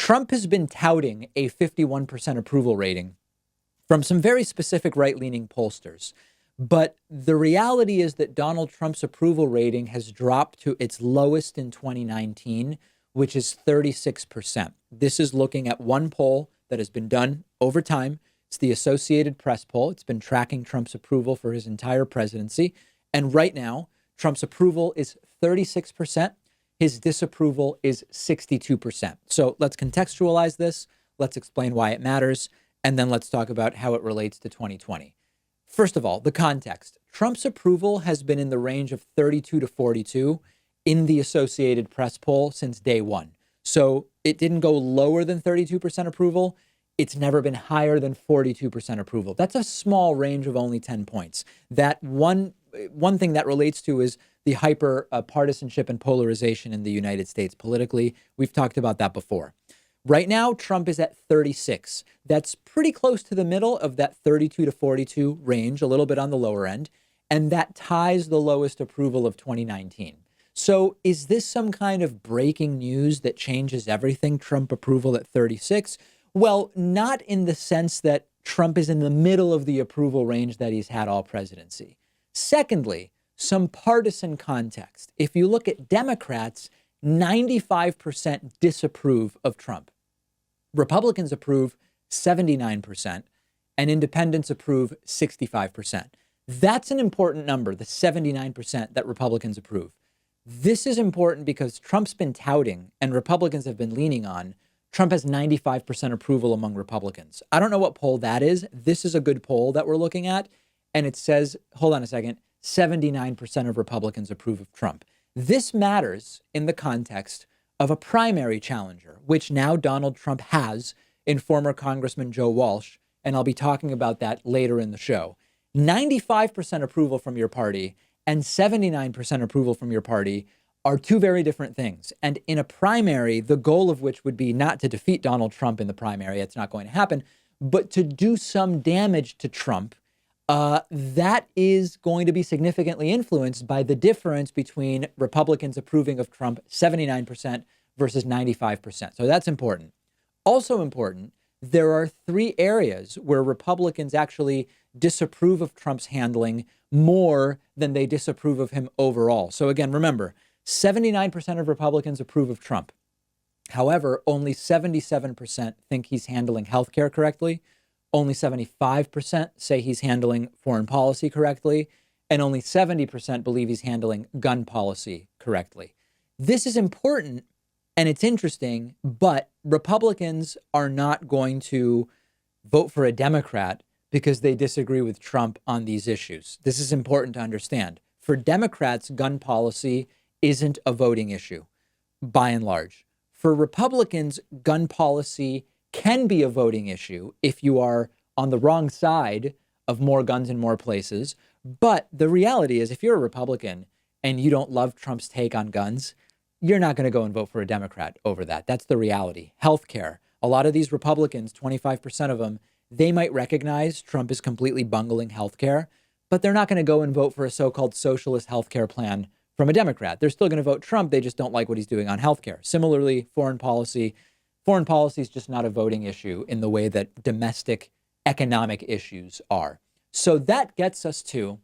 Trump has been touting a 51% approval rating from some very specific right-leaning pollsters. But the reality is that Donald Trump's approval rating has dropped to its lowest in 2019, which is 36%. This is looking at one poll that has been done over time. It's the Associated Press poll. It's been tracking Trump's approval for his entire presidency. And right now, Trump's approval is 36%. His disapproval is 62%. So let's contextualize this. Let's explain why it matters. And then let's talk about how it relates to 2020. First of all, the context. Trump's approval has been in the range of 32 to 42 in the Associated Press poll since day one. So it didn't go lower than 32% approval. It's never been higher than 42% approval. That's a small range of only 10 points. That one thing that relates to is the hyper partisanship and polarization in the United States politically. We've talked about that before. Right now, Trump is at 36. That's pretty close to the middle of that 32 to 42 range, a little bit on the lower end. And that ties the lowest approval of 2019. So is this some kind of breaking news that changes everything, Trump approval at 36? Well, not in the sense that Trump is in the middle of the approval range that he's had all presidency. Secondly, some partisan context. If you look at Democrats, 95% disapprove of Trump. Republicans approve 79%, and independents approve 65%. That's an important number, the 79% that Republicans approve. This is important because Trump's been touting, and Republicans have been leaning on, Trump has 95% approval among Republicans. I don't know what poll that is. This is a good poll that we're looking at, and it says, hold on a second, 79% of Republicans approve of Trump. This matters in the context of a primary challenger, which now Donald Trump has in former Congressman Joe Walsh, and I'll be talking about that later in the show. 95% approval from your party and 79% approval from your party are two very different things. And in a primary, the goal of which would be not to defeat Donald Trump in the primary, it's not going to happen, but to do some damage to Trump, that is going to be significantly influenced by the difference between Republicans approving of Trump 79% versus 95%. So that's important. Also important, there are three areas where Republicans actually disapprove of Trump's handling more than they disapprove of him overall. So again, remember, 79% of Republicans approve of Trump. However, only 77% think he's handling healthcare correctly. Only 75% say he's handling foreign policy correctly, and only 70% believe he's handling gun policy correctly. This is important and it's interesting, but Republicans are not going to vote for a Democrat because they disagree with Trump on these issues. This is important to understand. For Democrats, gun policy isn't a voting issue, by and large. For Republicans, gun policy can be a voting issue if you are on the wrong side of more guns in more places. But the reality is, if you're a Republican and you don't love Trump's take on guns, you're not going to go and vote for a Democrat over that. That's the reality. Healthcare. A lot of these Republicans, 25% of them, they might recognize Trump is completely bungling healthcare, but they're not going to go and vote for a so-called socialist healthcare plan from a Democrat. They're still going to vote Trump. They just don't like what he's doing on healthcare. Similarly, foreign policy. Foreign policy is just not a voting issue in the way that domestic economic issues are. So that gets us to,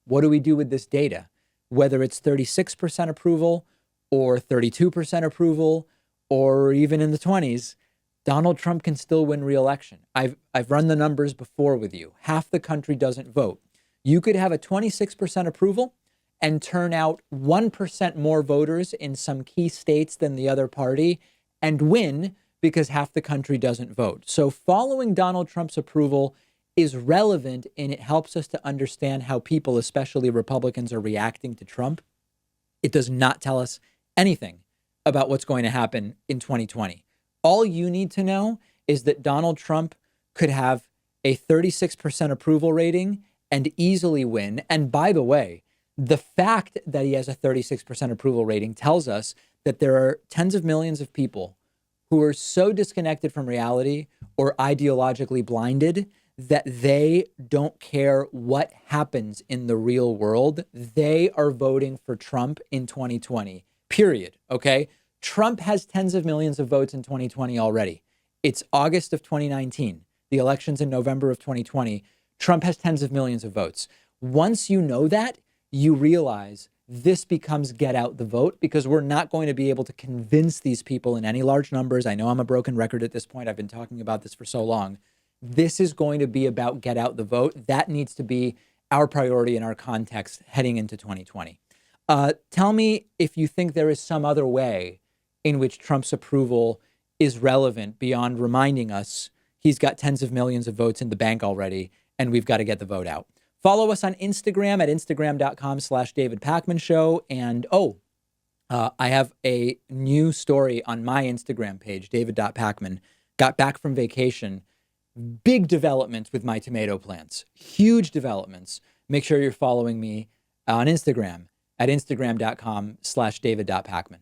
what do we do with this data? Whether it's 36% approval or 32% approval, or even in the 20s, Donald Trump can still win re-election. I've run the numbers before with you. Half the country doesn't vote. You could have a 26% approval and turn out 1% more voters in some key states than the other party and win because half the country doesn't vote. So following Donald Trump's approval is relevant, and it helps us to understand how people, especially Republicans, are reacting to Trump. It does not tell us anything about what's going to happen in 2020. All you need to know is that Donald Trump could have a 36% approval rating and easily win. And by the way, the fact that he has a 36% approval rating tells us that there are tens of millions of people who are so disconnected from reality or ideologically blinded that they don't care what happens in the real world. They are voting for Trump in 2020, period. Okay. Trump has tens of millions of votes in 2020 already. It's August of 2019. The election's in November of 2020. Trump has tens of millions of votes. Once you know that, you realize this becomes get out the vote, because we're not going to be able to convince these people in any large numbers. I know I'm a broken record at this point. I've been talking about this for so long. This is going to be about get out the vote. That needs to be our priority in our context heading into 2020. Tell me if you think there is some other way in which Trump's approval is relevant beyond reminding us he's got tens of millions of votes in the bank already, and we've got to get the vote out. Follow us on Instagram at instagram.com/David Pakman Show. And I have a new story on my Instagram page, david.pakman. Got back from vacation. Big developments with my tomato plants. Huge developments. Make sure you're following me on Instagram at instagram.com/David.Pakman.